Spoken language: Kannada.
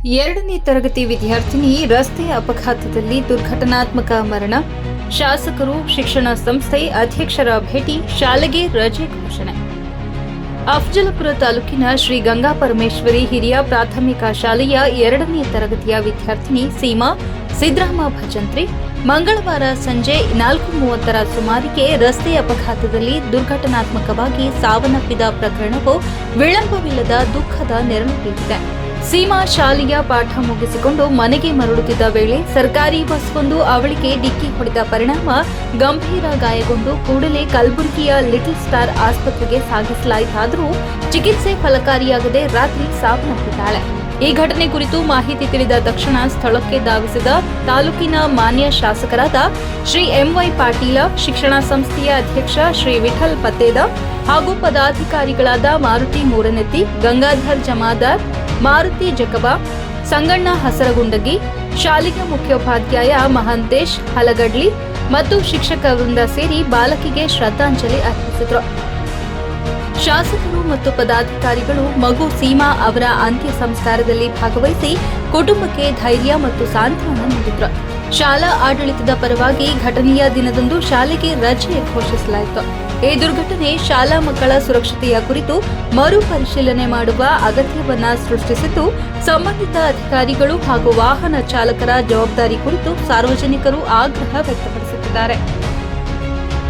2ನೇ ತರಗತಿ ವಿದ್ಯಾರ್ಥಿನಿ ರಸ್ತೆ ಅಪಘಾತದಲ್ಲಿ ದುರ್ಘಟನಾತ್ಮಕ ಮರಣ. ಶಾಸಕರು, ಶಿಕ್ಷಣ ಸಂಸ್ಥೆ ಅಧ್ಯಕ್ಷರ ಭೇಟಿ, ಶಾಲೆಗೆ ರಜೆ ಘೋಷಣೆ. ಅಫಜಲಪುರ ತಾಲೂಕಿನ ಶ್ರೀ ಗಂಗಾ ಪರಮೇಶ್ವರಿ ಹಿರಿಯ ಪ್ರಾಥಮಿಕ ಶಾಲೆಯ 2ನೇ ತರಗತಿಯ ವಿದ್ಯಾರ್ಥಿನಿ ಸೀಮಾ ಸಿದ್ರಾಮ ಭಜಂತ್ರಿ ಮಂಗಳವಾರ ಸಂಜೆ 4:30 ಸುಮಾರಿಗೆ ರಸ್ತೆ ಅಪಘಾತದಲ್ಲಿ ದುರ್ಘಟನಾತ್ಮಕವಾಗಿ ಸಾವನ್ನಪ್ಪಿದ ಪ್ರಕರಣವು ವಿಳಂಬವಿಲ್ಲದ ದುಃಖದ ನೆರಳು ಬೀರಿದೆ. ಸೀಮಾ ಶಾಲೆಯ ಪಾಠ ಮುಗಿಸಿಕೊಂಡು ಮನೆಗೆ ಮರಳುತ್ತಿದ್ದ ವೇಳೆ ಸರ್ಕಾರಿ ಬಸ್ವೊಂದು ಅವಳಿಗೆ ಡಿಕ್ಕಿ ಹೊಡೆದ ಪರಿಣಾಮ ಗಂಭೀರ ಗಾಯಗೊಂಡು ಕೂಡಲೇ ಕಲಬುರಗಿಯ ಲಿಟಲ್ ಸ್ಟಾರ್ ಆಸ್ಪತ್ರೆಗೆ ಸಾಗಿಸಲಾಯಿತಾದರೂ ಚಿಕಿತ್ಸೆ ಫಲಕಾರಿಯಾಗದೆ ರಾತ್ರಿ ಸಾವನ್ನಪ್ಪಿದ್ದಾಳೆ. ಈ ಘಟನೆ ಕುರಿತು ಮಾಹಿತಿ ತಿಳಿದ ತಕ್ಷಣ ಸ್ಥಳಕ್ಕೆ ಧಾವಿಸಿದ ತಾಲೂಕಿನ ಮಾನ್ಯ ಶಾಸಕರಾದ ಶ್ರೀ ಎಂವೈ ಪಾಟೀಲ, ಶಿಕ್ಷಣ ಸಂಸ್ಥೆಯ ಅಧ್ಯಕ್ಷ ಶ್ರೀ ವಿಠಲ್ ಪತ್ತೇದ ಹಾಗೂ ಪದಾಧಿಕಾರಿಗಳಾದ ಮಾರುತಿ ಮೂರನೆತ್ತಿ, ಗಂಗಾಧರ್ ಜಮಾದಾರ್, ಮಾರುತಿ ಜಕಬಾ, ಸಂಗಣ್ಣ ಹಸರಗುಂಡಗಿ, ಶಾಲೆಯ ಮುಖ್ಯೋಪಾಧ್ಯಾಯ ಮಹಾಂತೇಶ್ ಹಲಗಡ್ಲಿ ಮತ್ತು ಶಿಕ್ಷಕ ವೃಂದ ಸೇರಿ ಬಾಲಕಿಗೆ ಶ್ರದ್ಧಾಂಜಲಿ ಅರ್ಪಿಸಿದರು. ಶಾಸಕರು ಮತ್ತು ಪದಾಧಿಕಾರಿಗಳು ಮಗು ಸೀಮಾ ಅವರ ಅಂತ್ಯ ಸಂಸ್ಕಾರದಲ್ಲಿ ಭಾಗವಹಿಸಿ ಕುಟುಂಬಕ್ಕೆ ಧೈರ್ಯ ಮತ್ತು ಸಾಂತ್ವನ ನೀಡಿದರು. ಶಾಲಾ ಆಡಳಿತದ ಪರವಾಗಿ ಘಟನೆಯ ದಿನದಂದು ಶಾಲೆಗೆ ರಜೆ ಘೋಷಿಸಲಾಯಿತು. ಈ ದುರ್ಘಟನೆ ಶಾಲಾ ಮಕ್ಕಳ ಸುರಕ್ಷತೆಯ ಕುರಿತು ಮರುಪರಿಶೀಲನೆ ಮಾಡುವ ಅಗತ್ಯವನ್ನ ಸೃಷ್ಟಿಸಿದ್ದು, ಸಂಬಂಧಿತ ಅಧಿಕಾರಿಗಳು ಹಾಗೂ ವಾಹನ ಚಾಲಕರ ಜವಾಬ್ದಾರಿ ಕುರಿತು ಸಾರ್ವಜನಿಕರು ಆಗ್ರಹ ವ್ಯಕ್ತಪಡಿಸುತ್ತಿದ್ದಾರೆ.